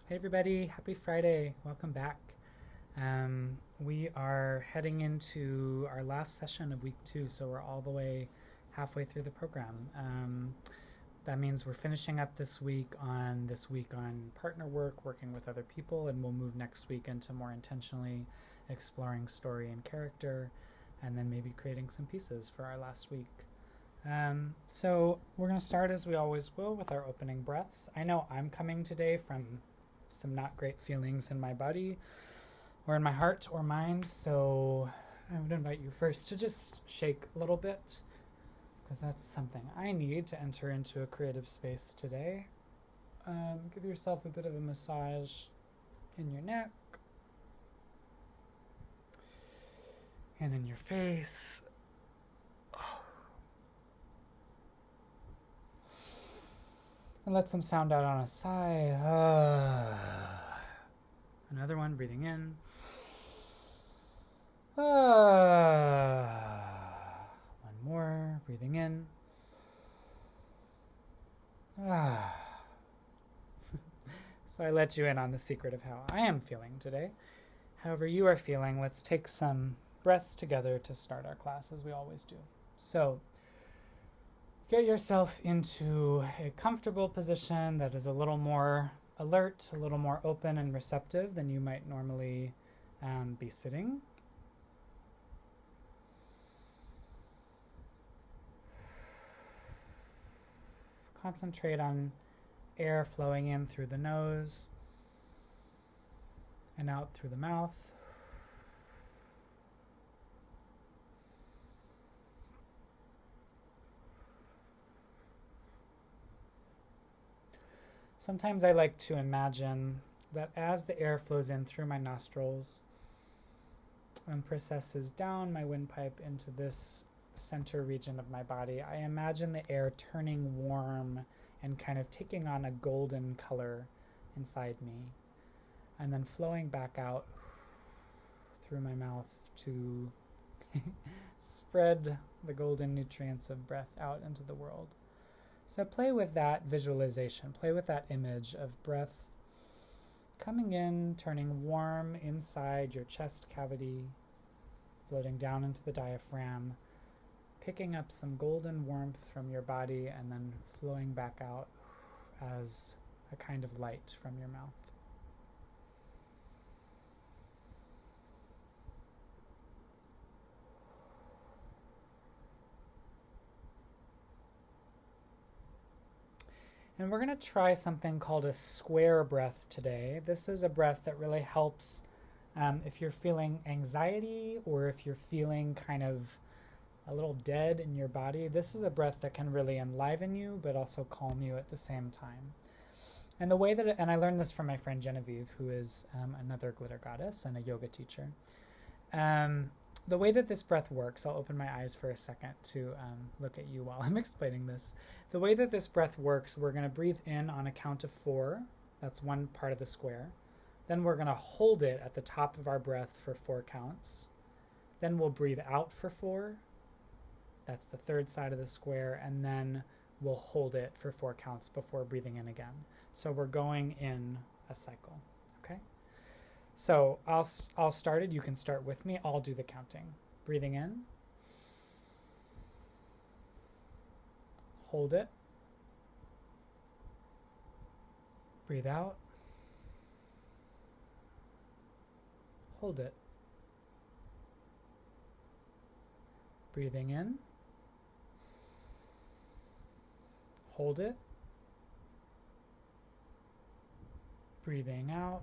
Hey everybody, happy Friday. Welcome back. We are heading into our last session of week 2, so we're all the way halfway through the program. That means we're finishing up this week on partner work, working with other people, and we'll move next week into more intentionally exploring story and character, and then maybe creating some pieces for our last week. So we're going to start as we always will with our opening breaths. I know I'm coming today from some not great feelings in my body or in my heart or mind, so I would invite you first to just shake a little bit, because that's something I need to enter into a creative space today. Give yourself a bit of a massage in your neck and in your face. And let some sound out on a sigh. Another one, breathing in. One more, breathing in. So I let you in on the secret of how I am feeling today. However you are feeling, let's take some breaths together to start our class, as we always do. So get yourself into a comfortable position that is a little more alert, a little more open and receptive than you might normally be sitting. Concentrate on air flowing in through the nose and out through the mouth. Sometimes I like to imagine that as the air flows in through my nostrils and processes down my windpipe into this center region of my body, I imagine the air turning warm and kind of taking on a golden color inside me, and then flowing back out through my mouth to spread the golden nutrients of breath out into the world. So play with that visualization, play with that image of breath coming in, turning warm inside your chest cavity, floating down into the diaphragm, picking up some golden warmth from your body, and then flowing back out as a kind of light from your mouth. And we're going to try something called a square breath today. This is a breath that really helps if you're feeling anxiety or if you're feeling kind of a little dead in your body. This is a breath that can really enliven you but also calm you at the same time. And the way that and I learned this from my friend Genevieve, who is another glitter goddess and a yoga teacher. The way that this breath works, I'll open my eyes for a second to look at you while I'm explaining this. The way that this breath works, we're going to breathe in on a count of 4. That's one part of the square. Then we're going to hold it at the top of our breath for 4 counts. Then we'll breathe out for 4. That's the third side of the square. And then we'll hold it for 4 counts before breathing in again. So we're going in a cycle. Okay? So I'll start it. You can start with me. I'll do the counting. Breathing in. Hold it. Breathe out. Hold it. Breathing in. Hold it. Breathing out.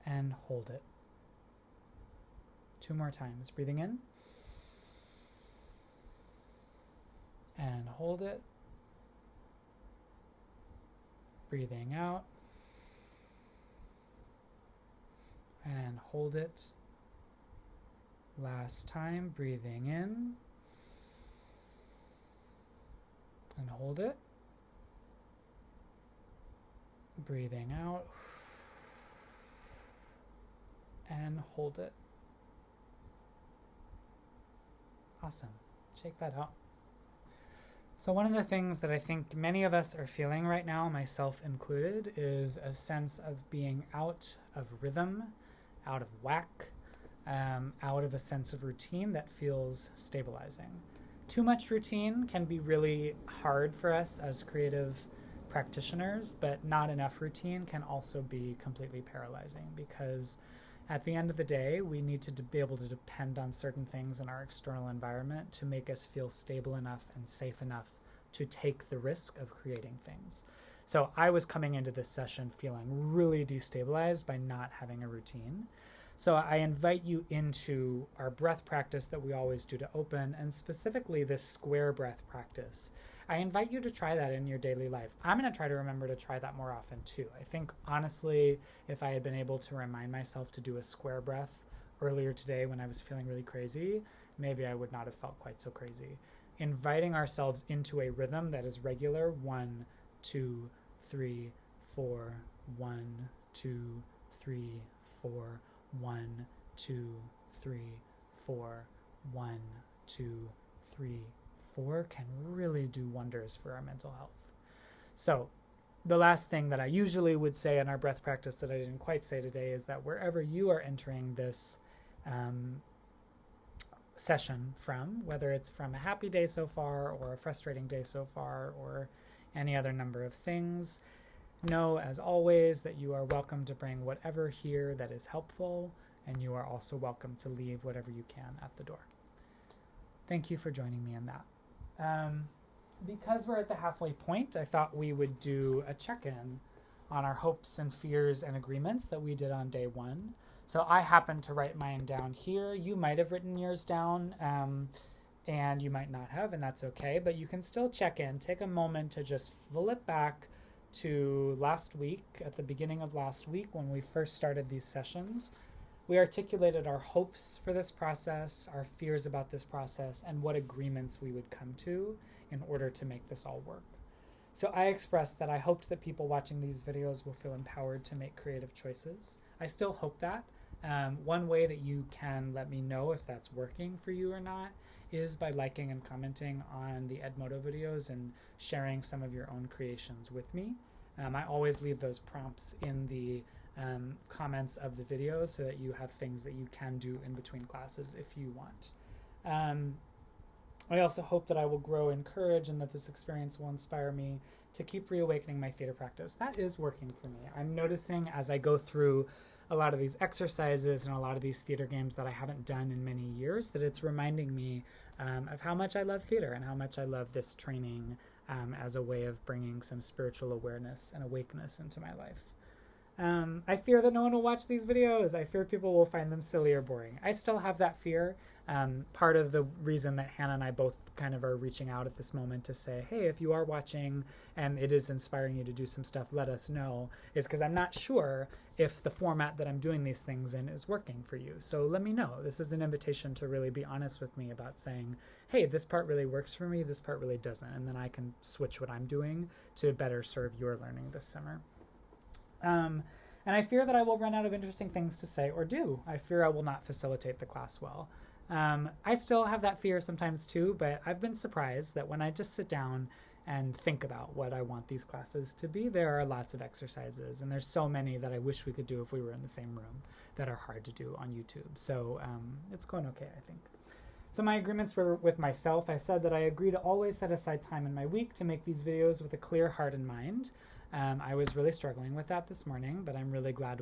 And hold it. 2 more times. Breathing in. And hold it. Breathing out. And hold it. Last time. Breathing in. And hold it. Breathing out. And hold it. Awesome. Shake that out. So one of the things that I think many of us are feeling right now, myself included, is a sense of being out of rhythm, out of whack, out of a sense of routine that feels stabilizing. Too much routine can be really hard for us as creative practitioners, but not enough routine can also be completely paralyzing, because at the end of the day, we need to be able to depend on certain things in our external environment to make us feel stable enough and safe enough to take the risk of creating things. So I was coming into this session feeling really destabilized by not having a routine. So I invite you into our breath practice that we always do to open, and specifically this square breath practice. I invite you to try that in your daily life. I'm going to try to remember to try that more often too. I think honestly, if I had been able to remind myself to do a square breath earlier today when I was feeling really crazy, maybe I would not have felt quite so crazy. Inviting ourselves into a rhythm that is regular, 1, 2, 3, 4, 1, 2, 3, 4, 1, 2, 3, 4, 1, 2, 3, 4 can really do wonders for our mental health. So the last thing that I usually would say in our breath practice that I didn't quite say today is that wherever you are entering this session from, whether it's from a happy day so far or a frustrating day so far or any other number of things, know as always that you are welcome to bring whatever here that is helpful, and you are also welcome to leave whatever you can at the door. Thank you for joining me in that. Because we're at the halfway point, I thought we would do a check-in on our hopes and fears and agreements that we did on day 1. So I happened to write mine down here. You might have written yours down, and you might not have, and that's okay, but you can still check in. Take a moment to just flip back to last week, at the beginning of last week when we first started these sessions. We articulated our hopes for this process, our fears about this process, and what agreements we would come to in order to make this all work. So I expressed that I hoped that people watching these videos will feel empowered to make creative choices. I still hope that. One way that you can let me know if that's working for you or not is by liking and commenting on the EdModo videos and sharing some of your own creations with me. I always leave those prompts in the comments of the video so that you have things that you can do in between classes if you want. I also hope that I will grow in courage and that this experience will inspire me to keep reawakening my theater practice. That is working for me. I'm noticing as I go through a lot of these exercises and a lot of these theater games that I haven't done in many years that it's reminding me of how much I love theater and how much I love this training as a way of bringing some spiritual awareness and awakeness into my life. I fear that no one will watch these videos. I fear people will find them silly or boring. I still have that fear. Part of the reason that Hanna and I both kind of are reaching out at this moment to say, hey, if you are watching and it is inspiring you to do some stuff, let us know, is because I'm not sure if the format that I'm doing these things in is working for you. So let me know. This is an invitation to really be honest with me about saying, hey, this part really works for me, this part really doesn't, and then I can switch what I'm doing to better serve your learning this summer. And I fear that I will run out of interesting things to say or do. I fear I will not facilitate the class well. I still have that fear sometimes too, but I've been surprised that when I just sit down and think about what I want these classes to be, there are lots of exercises, and there's so many that I wish we could do if we were in the same room that are hard to do on YouTube. So it's going okay, I think. So my agreements were with myself. I said that I agree to always set aside time in my week to make these videos with a clear heart and mind. I was really struggling with that this morning, but I'm really glad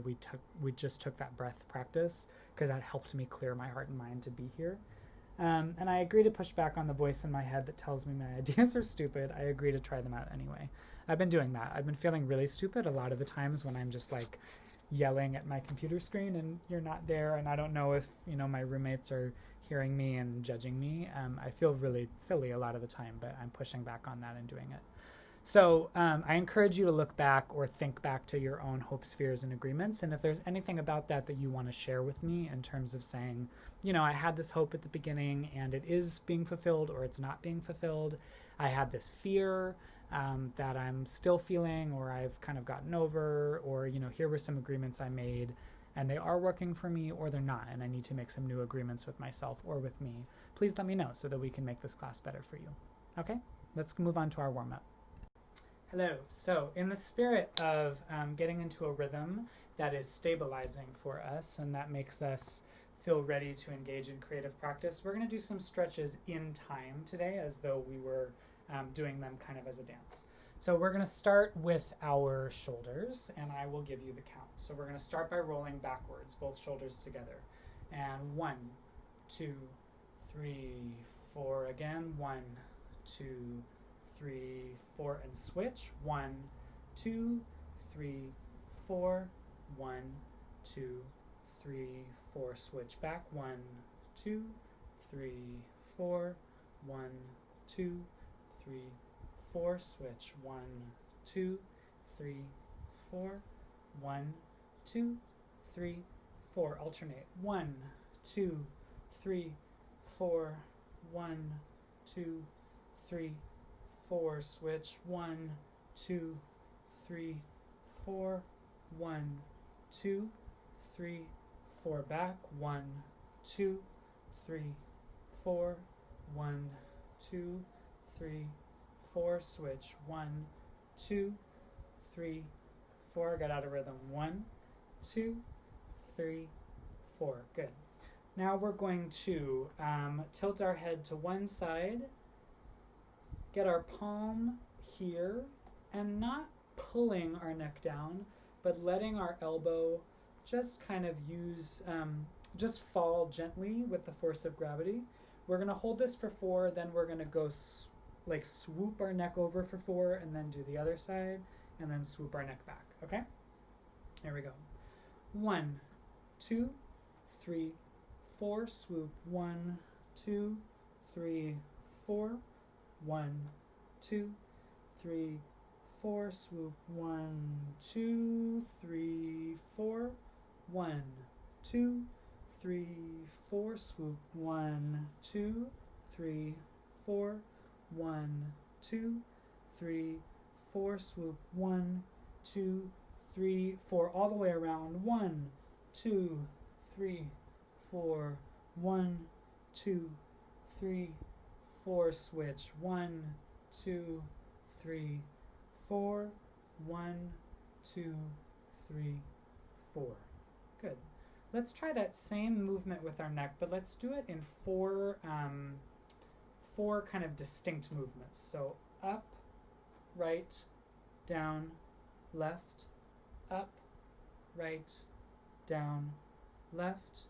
we just took that breath practice because that helped me clear my heart and mind to be here. And I agree to push back on the voice in my head that tells me my ideas are stupid. I agree to try them out anyway. I've been doing that. I've been feeling really stupid a lot of the times when I'm just like yelling at my computer screen and you're not there, and I don't know if my roommates are hearing me and judging me. I feel really silly a lot of the time, but I'm pushing back on that and doing it. So I encourage you to look back or think back to your own hopes, fears, and agreements. And if there's anything about that that you want to share with me in terms of saying, I had this hope at the beginning and it is being fulfilled or it's not being fulfilled. I had this fear that I'm still feeling or I've kind of gotten over, or, here were some agreements I made and they are working for me or they're not, and I need to make some new agreements with myself or with me. Please let me know so that we can make this class better for you. Okay? let's move on to our warm-up. Hello. So in the spirit of getting into a rhythm that is stabilizing for us and that makes us feel ready to engage in creative practice, we're going to do some stretches in time today as though we were doing them kind of as a dance. So we're going to start with our shoulders, and I will give you the count. So we're going to start by rolling backwards, both shoulders together. And 1, 2, 3, 4. Again, 1, 2, 3, 4, and switch. 1, 2, 3, 4. 1, 2, 3, 4. Switch back. 1, 2, 3, 4. 1, 2, 3, 4. Switch. 1, 2, 3, 4. 1, 2, 3, 4. Alternate. 1, 2, 3, 4. 1, 2, 3, 4. Switch. 1, 2, 3, 4. 1, 2, 3, 4. Back. 1, 2, 3, 4. 1, 2, 3, 4. Switch. 1, 2, 3, 4. Got out of rhythm. 1, 2, 3, 4. Good. Now we're going to tilt our head to one side, get our palm here, and not pulling our neck down, but letting our elbow just kind of just fall gently with the force of gravity. We're going to hold this for 4, then we're going to go swoop our neck over for 4, and then do the other side, and then swoop our neck back. Okay? Here we go. 1, 2, 3, 4. Swoop. 1, 2, 3, 4. 1, 2, 3, 4. Swoop. 1, 2, 3, 4. 1, 2, 3, 4. Swoop. 1, 2, 3, 4. 1, 2, 3, 4. Swoop. 1, 2, 3, 4. All the way around. 1, 2, 3, 4. 1, 2, 3, 4. Switch. 1, 2, 3, 4. 1, 2, 3, 4. Good. Let's try that same movement with our neck, but let's do it in four kind of distinct movements. So up, right, down, left, up, right, down, left.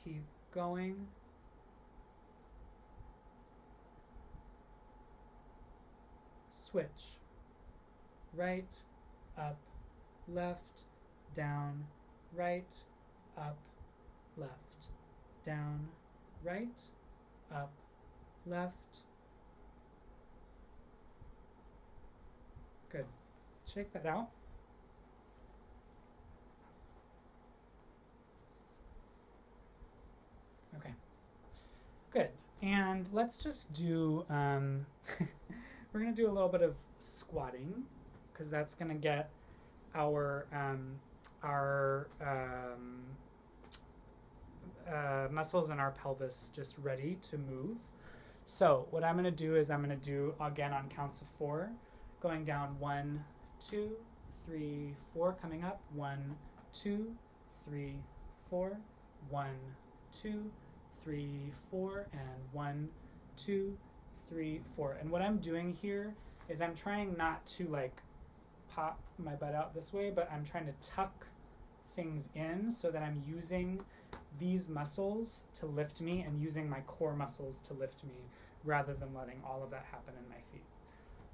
Keep going. Switch. Right, up, left, down, right, up, left, down, right, up, left. Good. Shake that out. Okay. Good. And let's just do, we're going to do a little bit of squatting, because that's going to get our muscles in our pelvis just ready to move. So what I'm going to do is I'm going to do, again, on counts of 4, going down 1, 2, 3, 4, coming up 1, 2, 3, 4, 1, 2, 3, 4, and 1, 2, 3, 4. And what I'm doing here is I'm trying not to like pop my butt out this way, but I'm trying to tuck things in so that I'm using these muscles to lift me and using my core muscles to lift me rather than letting all of that happen in my feet.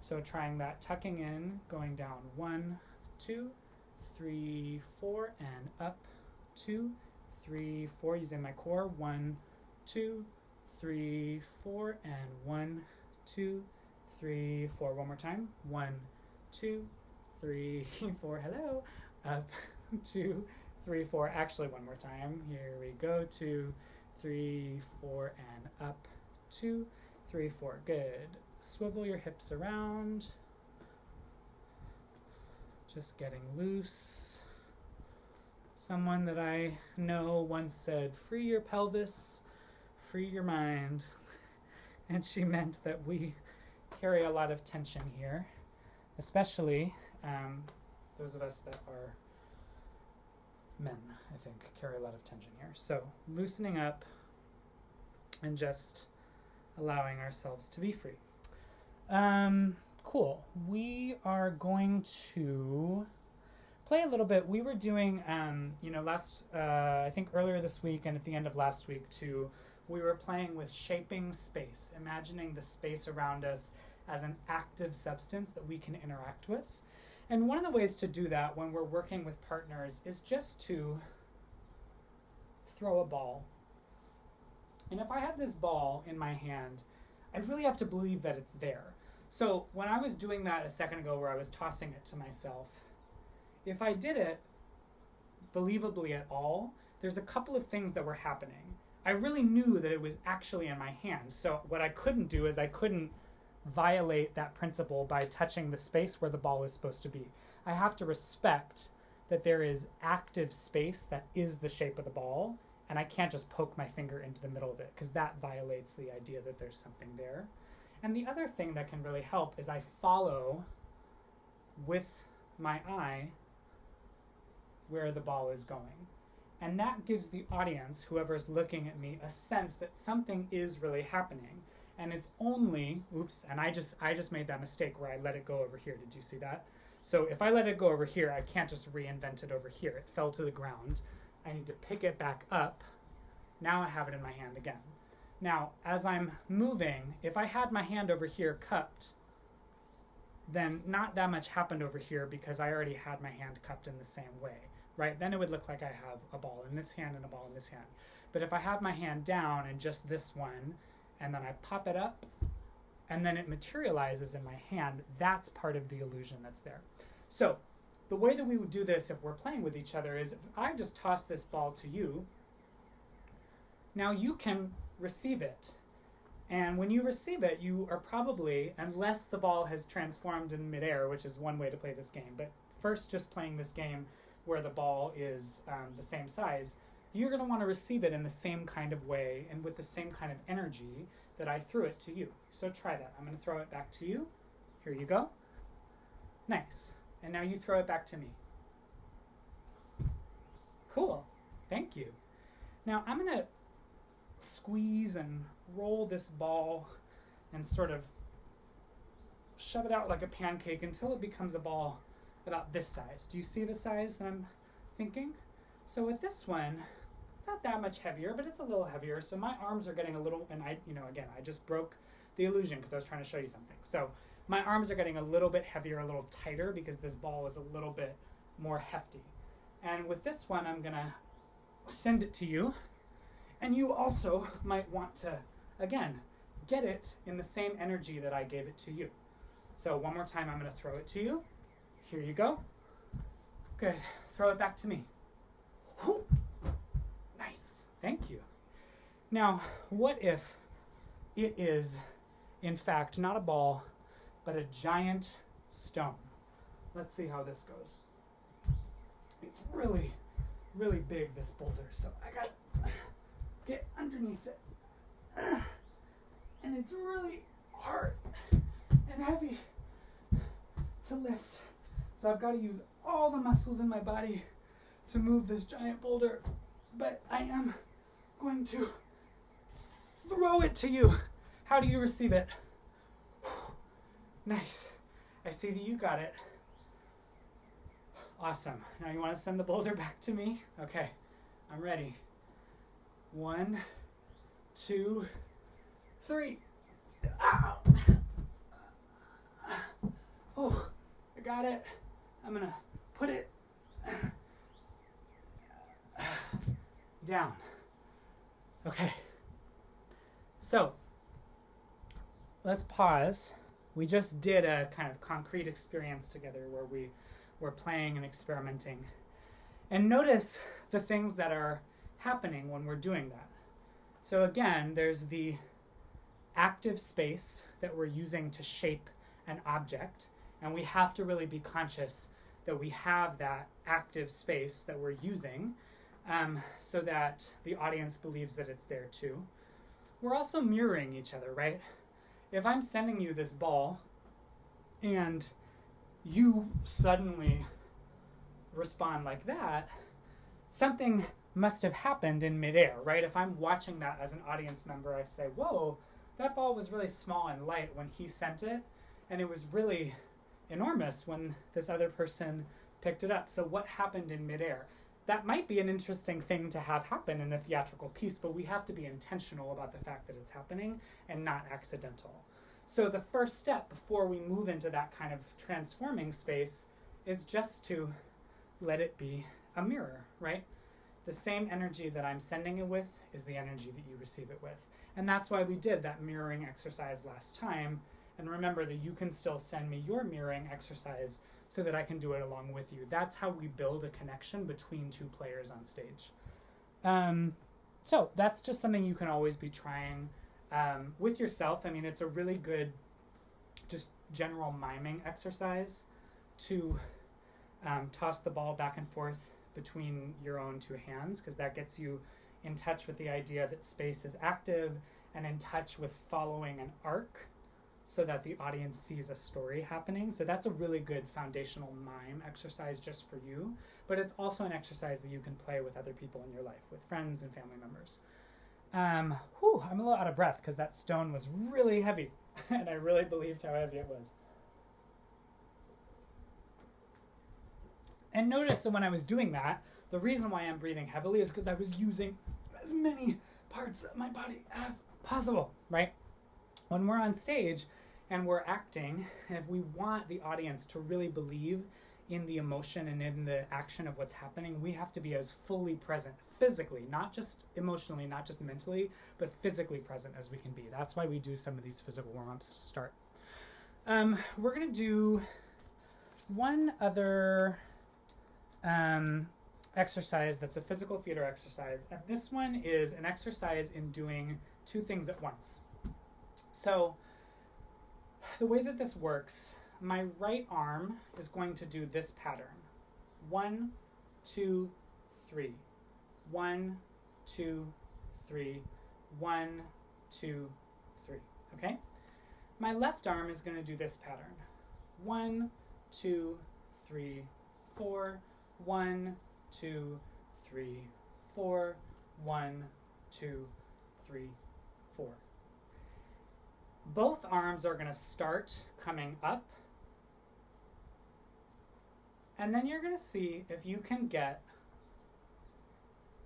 So trying that, tucking in, going down 1, 2, 3, 4, and up 2, 3, 4, using my core. 1, 2, 3, 4, and 1, 2, 3, 4. One more time. 1, 2, 3, 4. Hello. Up 2, 3, 4. Actually, one more time. Here we go. 2, 3, 4, and up 2, 3, 4. Good. Swivel your hips around. Just getting loose. Someone that I know once said, free your pelvis, free your mind. And she meant that we carry a lot of tension here, especially those of us that are men, I think, carry a lot of tension here. So loosening up and just allowing ourselves to be free. Cool. We are going to play a little bit. We were doing, I think earlier this week and at the end of last week too, we were playing with shaping space, imagining the space around us as an active substance that we can interact with. And one of the ways to do that when we're working with partners is just to throw a ball. And if I have this ball in my hand, I really have to believe that it's there. So when I was doing that a second ago where I was tossing it to myself, if I did it believably at all, there's a couple of things that were happening. I really knew that it was actually in my hand. So what I couldn't do is I couldn't violate that principle by touching the space where the ball is supposed to be. I have to respect that there is active space that is the shape of the ball, and I can't just poke my finger into the middle of it because that violates the idea that there's something there. And the other thing that can really help is I follow with my eye where the ball is going. And that gives the audience, whoever's looking at me, a sense that something is really happening. And it's only, oops, and I just made that mistake where I let it go over here. Did you see that? So if I let it go over here, I can't just reinvent it over here. It fell to the ground. I need to pick it back up. Now I have it in my hand again. Now, as I'm moving, if I had my hand over here cupped, then not that much happened over here because I already had my hand cupped in the same way, right? Then it would look like I have a ball in this hand and a ball in this hand. But if I have my hand down and just this one, and then I pop it up, and then it materializes in my hand, that's part of the illusion that's there. So the way that we would do this if we're playing with each other is if I just toss this ball to you, now you can receive it. And when you receive it, you are probably, unless the ball has transformed in midair, which is one way to play this game, but first just playing this game where the ball is the same size, you're going to want to receive it in the same kind of way and with the same kind of energy that I threw it to you. So try that. I'm going to throw it back to you. Here you go. Nice. And now you throw it back to me. Cool. Thank you. Now I'm going to squeeze and roll this ball and sort of shove it out like a pancake until it becomes a ball about this size. Do you see the size that I'm thinking? So with this one, it's not that much heavier, but it's a little heavier. So my arms are getting a little, and I just broke the illusion because I was trying to show you something. So my arms are getting a little bit heavier, a little tighter because this ball is a little bit more hefty. And with this one, I'm gonna send it to you. And you also might want to, again, get it in the same energy that I gave it to you. So one more time, I'm gonna throw it to you. Here you go. Good, throw it back to me. Whoop. Nice, thank you. Now, what if it is, in fact, not a ball, but a giant stone? Let's see how this goes. It's really, really big, this boulder, so I gotta get underneath it. And it's really hard and heavy to lift. So I've got to use all the muscles in my body to move this giant boulder, but I am going to throw it to you. How do you receive it? Nice. I see that you got it. Awesome. Now you want to send the boulder back to me? Okay, I'm ready. 1, 2, 3. Ow. Oh, I got it. I'm gonna put it down. Okay. So, let's pause. We just did a kind of concrete experience together where we were playing and experimenting. And notice the things that are happening when we're doing that. So again, there's the active space that we're using to shape an object, and we have to really be conscious that we have that active space that we're using so that the audience believes that it's there too. We're also mirroring each other, right? if I'm sending you this ball and you suddenly respond like that, something must have happened in midair, right? If I'm watching that as an audience member, I say, whoa, that ball was really small and light when he sent it, and it was really enormous when this other person picked it up. So what happened in midair? That might be an interesting thing to have happen in a theatrical piece, but we have to be intentional about the fact that it's happening and not accidental. So the first step before we move into that kind of transforming space is just to let it be a mirror, right? The same energy that I'm sending it with is the energy that you receive it with. And that's why we did that mirroring exercise last time. And remember that you can still send me your mirroring exercise so that I can do it along with you. That's how we build a connection between two players on stage. So that's just something you can always be trying with yourself. I mean, it's a really good just general miming exercise to toss the ball back and forth between your own two hands, because that gets you in touch with the idea that space is active and in touch with following an arc so that the audience sees a story happening. So that's a really good foundational mime exercise just for you, but it's also an exercise that you can play with other people in your life, with friends and family members. I'm a little out of breath because that stone was really heavy and I really believed how heavy it was. And notice that when I was doing that, the reason why I'm breathing heavily is because I was using as many parts of my body as possible, right? When we're on stage and we're acting, and if we want the audience to really believe in the emotion and in the action of what's happening, we have to be as fully present physically, not just emotionally, not just mentally, but physically present as we can be. That's why we do some of these physical warm-ups to start. We're going to do one other exercise that's a physical theater exercise, and this one is an exercise in doing two things at once. So the way that this works, my right arm is going to do this pattern: 1, 2, 3, 1, 2, 3, 1, 2, 3. Okay? My left arm is going to do this pattern: 1, 2, 3, 4, 1, 2, 3, 4, 1, 2, 3, 4. Both arms are going to start coming up, and then you're going to see if you can get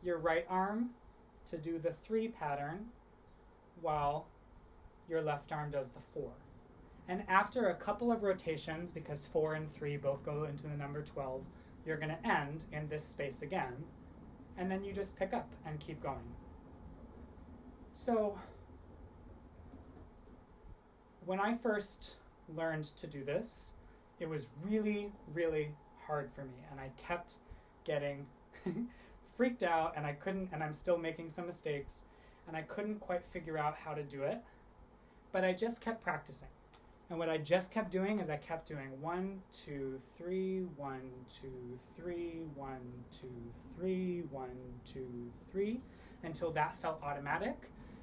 your right arm to do the 3 pattern while your left arm does the 4. And after a couple of rotations, because 4 and 3 both go into the number 12, you're going to end in this space again, and then you just pick up and keep going. So when I first learned to do this, it was really, really hard for me, and I kept getting freaked out, and I'm still making some mistakes, and I couldn't quite figure out how to do it, but I just kept practicing. And what I just kept doing is I kept doing 1, 2, 3, 1, 2, 3, 1, 2, 3, 1, 2, 3, until that felt automatic.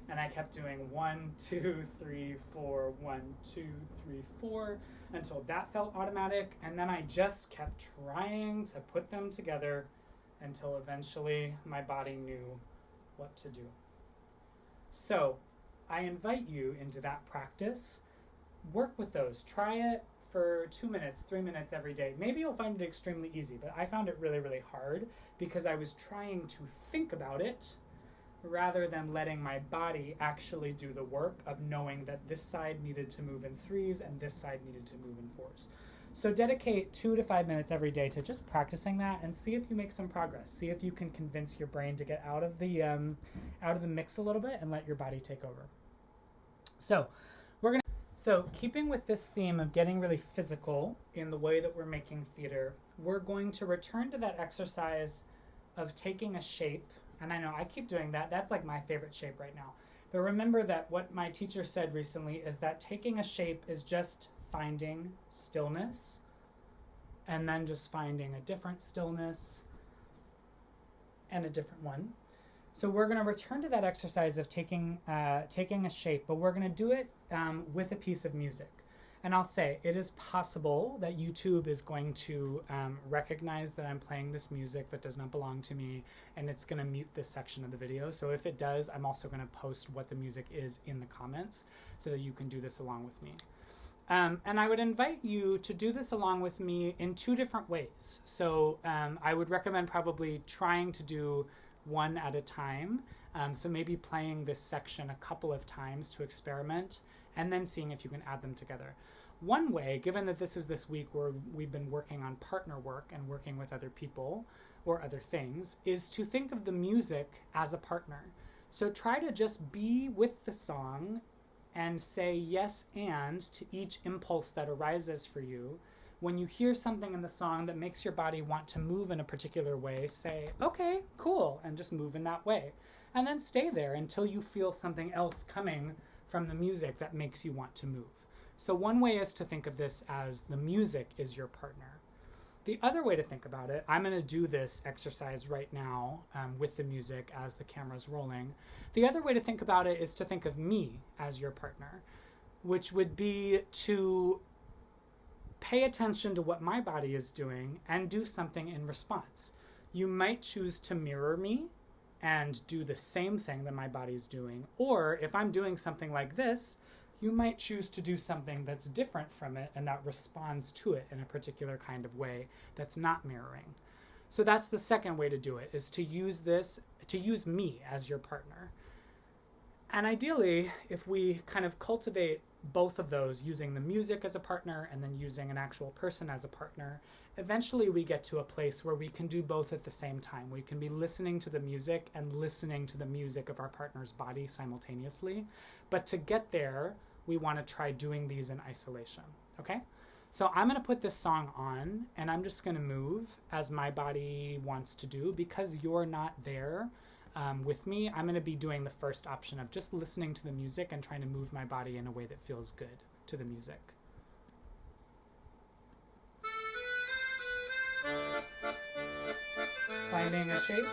And I kept doing 1, 2, 3, 4, 1, 2, 3, 4, until that felt automatic. And then I just kept trying to put them together until eventually my body knew what to do. So I invite you into that practice. Work with those. Try it for 2 minutes, 3 minutes every day. Maybe you'll find it extremely easy, but I found it really, really hard because I was trying to think about it rather than letting my body actually do the work of knowing that this side needed to move in 3s and this side needed to move in 4s. So dedicate 2 to 5 minutes every day to just practicing that and see if you make some progress. See if you can convince your brain to get out of the mix a little bit and let your body take over. So keeping with this theme of getting really physical in the way that we're making theater, we're going to return to that exercise of taking a shape. And I know I keep doing that. That's like my favorite shape right now. But remember that what my teacher said recently is that taking a shape is just finding stillness and then just finding a different stillness and a different one. So we're going to return to that exercise of taking a shape, but we're going to do it with a piece of music. And I'll say, it is possible that YouTube is going to recognize that I'm playing this music that does not belong to me, and it's going to mute this section of the video. So if it does, I'm also going to post what the music is in the comments so that you can do this along with me. And I would invite you to do this along with me in 2 different ways. So I would recommend probably trying to do one at a time. So maybe playing this section a couple of times to experiment, and then seeing if you can add them together. One way, given that this is this week where we've been working on partner work and working with other people or other things, is to think of the music as a partner. So try to just be with the song and say yes and to each impulse that arises for you. When you hear something in the song that makes your body want to move in a particular way, say, okay, cool, and just move in that way. And then stay there until you feel something else coming from the music that makes you want to move. So one way is to think of this as the music is your partner. The other way to think about it, I'm going to do this exercise right now with the music as the camera's rolling. The other way to think about it is to think of me as your partner, which would be to pay attention to what my body is doing and do something in response. You might choose to mirror me and do the same thing that my body's doing. Or if I'm doing something like this, you might choose to do something that's different from it and that responds to it in a particular kind of way that's not mirroring. So that's the second way to do it, is to use me as your partner. And ideally, if we kind of cultivate both of those, using the music as a partner and then using an actual person as a partner, eventually we get to a place where we can do both at the same time. We can be listening to the music and listening to the music of our partner's body simultaneously. But to get there, we want to try doing these in isolation, okay? So I'm going to put this song on, and I'm just going to move as my body wants to do. Because you're not there with me, I'm going to be doing the first option of just listening to the music and trying to move my body in a way that feels good to the music. Finding a shape.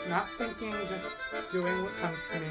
Not thinking, just doing what comes to me.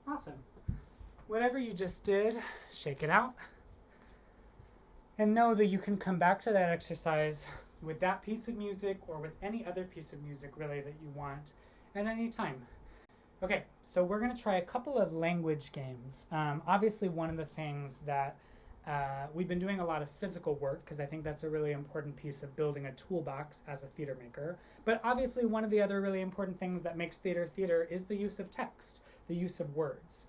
Awesome. Whatever you just did, shake it out. And know that you can come back to that exercise with that piece of music or with any other piece of music really that you want at any time. Okay, so we're going to try a couple of language games. Obviously, one of the things that we've been doing a lot of physical work because I think that's a really important piece of building a toolbox as a theater maker. But obviously one of the other really important things that makes theater theater is the use of text, the use of words.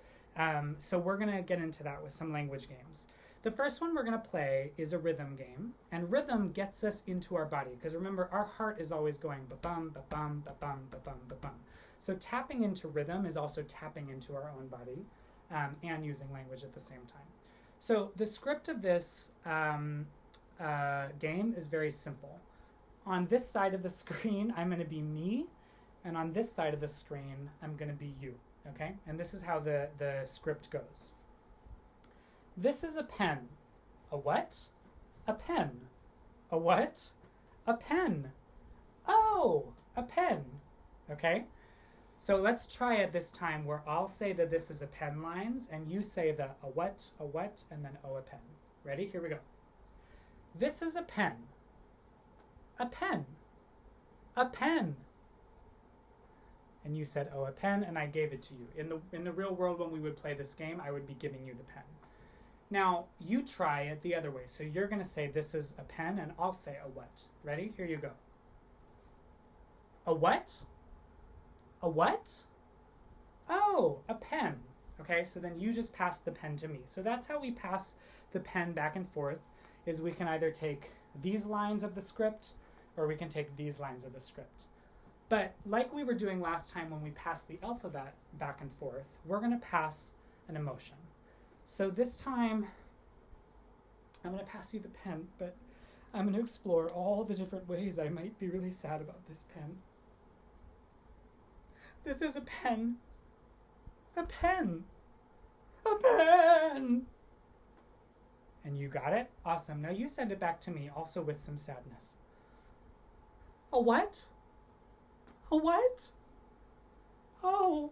So we're going to get into that with some language games. The first one we're going to play is a rhythm game, and rhythm gets us into our body because remember our heart is always going ba-bum, ba-bum, ba-bum, ba-bum, ba-bum. So tapping into rhythm is also tapping into our own body and using language at the same time. So the script of this game is very simple. On this side of the screen, I'm going to be me, and on this side of the screen, I'm going to be you, okay? And this is how the script goes. This is a pen. A what? A pen. A what? A pen. Oh, a pen. Okay? So let's try it this time where I'll say that this is a pen lines and you say the a what, and then oh, a pen. Ready? Here we go. This is a pen. A pen. A pen. And you said, oh, a pen, and I gave it to you. In the real world, when we would play this game, I would be giving you the pen. Now, you try it the other way. So you're going to say this is a pen, and I'll say a what. Ready? Here you go. A what? A what? Oh, a pen. Okay, so then you just pass the pen to me. So that's how we pass the pen back and forth, is we can either take these lines of the script, or we can take these lines of the script. But like we were doing last time when we passed the alphabet back and forth, we're going to pass an emotion. So this time, I'm going to pass you the pen, but I'm going to explore all the different ways I might be really sad about this pen. This is a pen. A pen. A pen! And you got it? Awesome. Now you send it back to me, also with some sadness. A what? A what? Oh,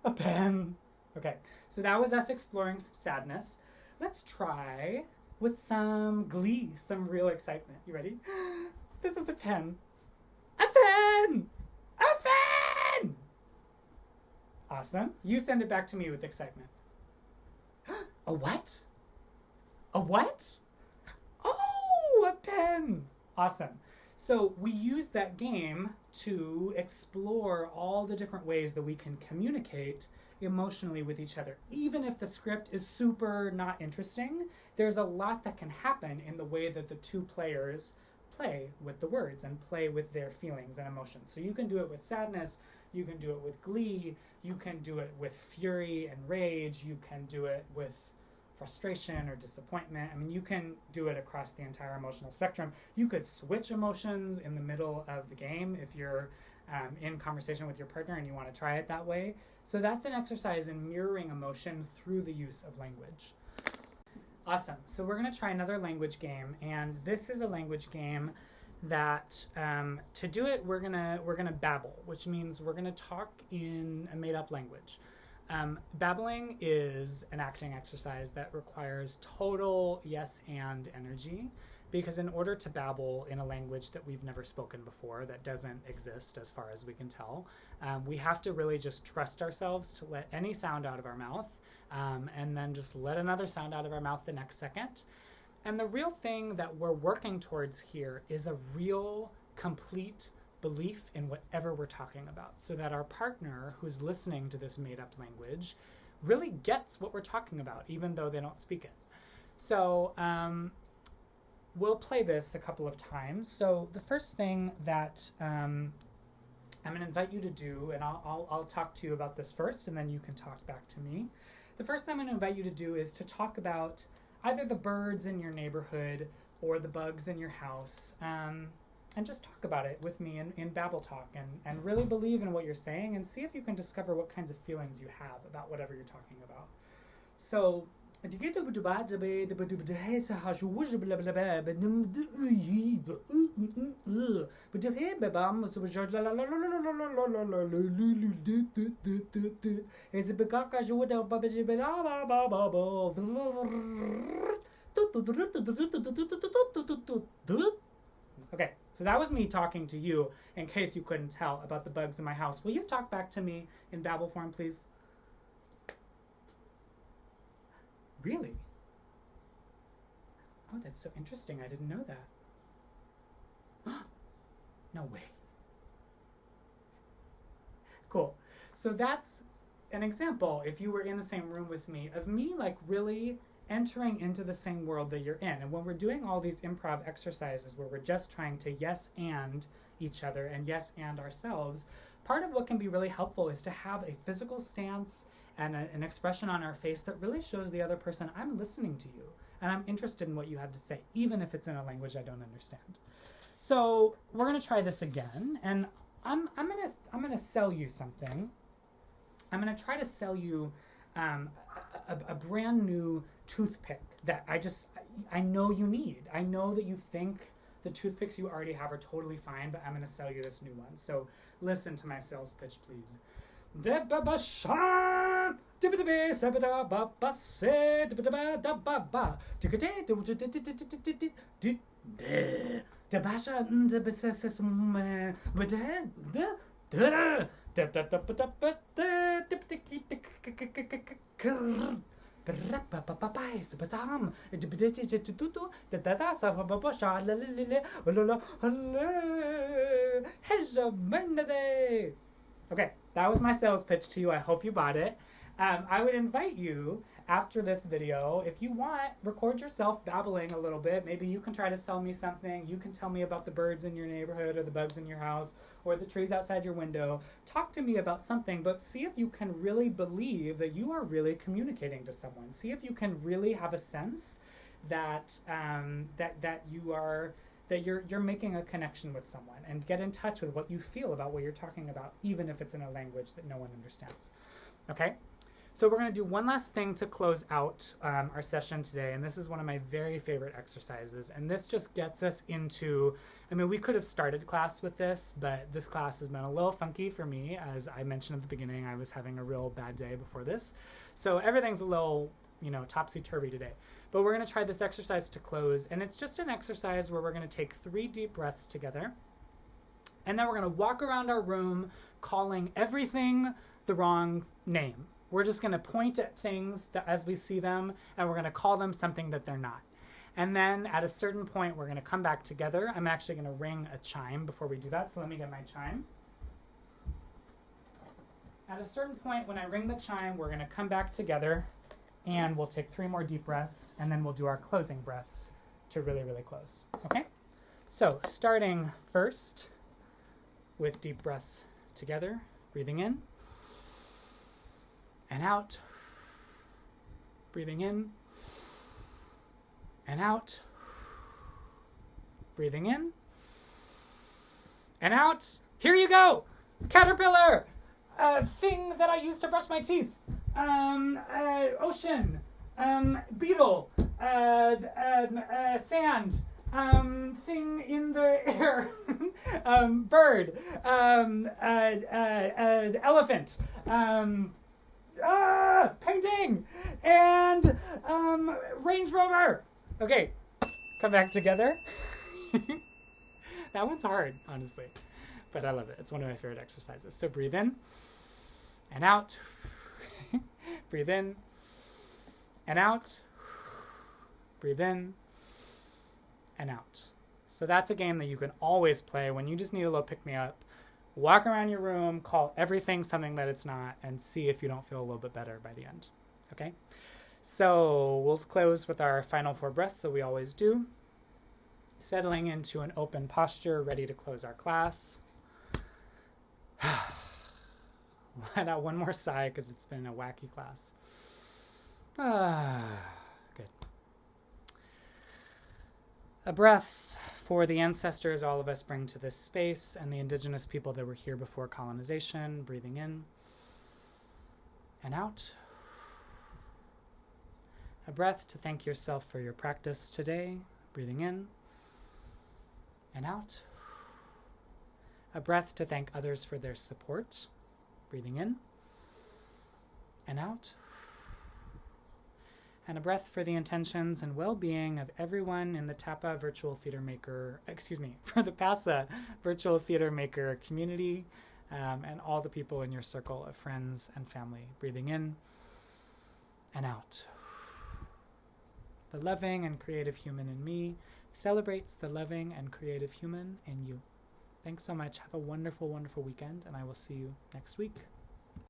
a pen. Okay, so that was us exploring some sadness. Let's try with some glee, some real excitement. You ready? This is a pen. A pen! A pen! Awesome. You send it back to me with excitement. A what? A what? Oh, a pen! Awesome. So we use that game to explore all the different ways that we can communicate emotionally with each other. Even if the script is super not interesting, there's a lot that can happen in the way that the two players play with the words and play with their feelings and emotions. So you can do it with sadness, you can do it with glee, you can do it with fury and rage, you can do it with frustration or disappointment. I mean, you can do it across the entire emotional spectrum. You could switch emotions in the middle of the game if you're in conversation with your partner and you want to try it that way. So that's an exercise in mirroring emotion through the use of language. Awesome. So we're going to try another language game, and this is a language game that to do it we're gonna babble, which means we're gonna talk in a made-up language. Babbling is an acting exercise that requires total yes and energy, because in order to babble in a language that we've never spoken before, that doesn't exist as far as we can tell, we have to really just trust ourselves to let any sound out of our mouth and then just let another sound out of our mouth the next second. And the real thing that we're working towards here is a real, complete belief in whatever we're talking about, so that our partner who's listening to this made-up language really gets what we're talking about, even though they don't speak it. So we'll play this a couple of times. So the first thing that I'm going to invite you to do, and I'll talk to you about this first, and then you can talk back to me. The first thing I'm going to invite you to do is to talk about either the birds in your neighborhood or the bugs in your house, and just talk about it with me in Babble Talk, and really believe in what you're saying and see if you can discover what kinds of feelings you have about whatever you're talking about. So, okay, so that was me talking to you, in case you couldn't tell, about the bugs in my house. Will you talk back to me in babble form, please? Really? Oh, that's so interesting. I didn't know that. No way. Cool. So that's an example, if you were in the same room with me, of me like really entering into the same world that you're in. And when we're doing all these improv exercises where we're just trying to yes and each other and yes and ourselves, part of what can be really helpful is to have a physical stance and an expression on our face that really shows the other person, I'm listening to you and I'm interested in what you have to say, even if it's in a language I don't understand. So we're gonna try this again, and I'm gonna sell you something. I'm gonna try to sell you a brand new toothpick that I know you need. I know that you think the toothpicks you already have are totally fine, but I'm gonna sell you this new one. So listen to my sales pitch, please. Okay, that was my sales pitch to you. I hope you bought it. I would invite you after this video, if you want, record yourself babbling a little bit. Maybe you can try to sell me something. You can tell me about the birds in your neighborhood or the bugs in your house or the trees outside your window. Talk to me about something, but see if you can really believe that you are really communicating to someone. See if you can really have a sense that you're making a connection with someone, and get in touch with what you feel about what you're talking about, even if it's in a language that no one understands. Okay? So we're going to do one last thing to close out our session today, and this is one of my very favorite exercises, and this just gets us into, I mean, we could have started class with this, but this class has been a little funky for me. As I mentioned at the beginning, I was having a real bad day before this, so everything's a little, topsy-turvy today. But we're going to try this exercise to close, and it's just an exercise where we're going to take 3 deep breaths together, and then we're going to walk around our room calling everything the wrong name. We're just going to point at things as we see them, and we're going to call them something that they're not. And then at a certain point, we're going to come back together. I'm actually going to ring a chime before we do that, so let me get my chime. At a certain point, when I ring the chime, we're going to come back together, and we'll take 3 more deep breaths, and then we'll do our closing breaths to really, really close. Okay? So starting first with deep breaths together, breathing in and out, breathing in and out, breathing in and out. Here you go! Caterpillar! Thing that I use to brush my teeth. Ocean. Beetle. Sand. Thing in the air. Bird. Elephant. Painting. And Range Rover. Okay, come back together. That one's hard, honestly, but I love it. It's one of my favorite exercises. So breathe in and out. Breathe in and out. Breathe in and out. So that's a game that you can always play when you just need a little pick-me-up. Walk around your room, call everything something that it's not, and see if you don't feel a little bit better by the end. Okay? So we'll close with our final 4 breaths that we always do. Settling into an open posture, ready to close our class. Let out one more sigh because it's been a wacky class. Good. A breath for the ancestors all of us bring to this space and the indigenous people that were here before colonization. Breathing in and out. A breath to thank yourself for your practice today. Breathing in and out. A breath to thank others for their support. Breathing in and out. And a breath for the intentions and well-being of everyone in the TAPA Virtual Theater Maker, for the PASA Virtual Theater Maker community, and all the people in your circle of friends and family. Breathing in and out. The loving and creative human in me celebrates the loving and creative human in you. Thanks so much. Have a wonderful, wonderful weekend, and I will see you next week.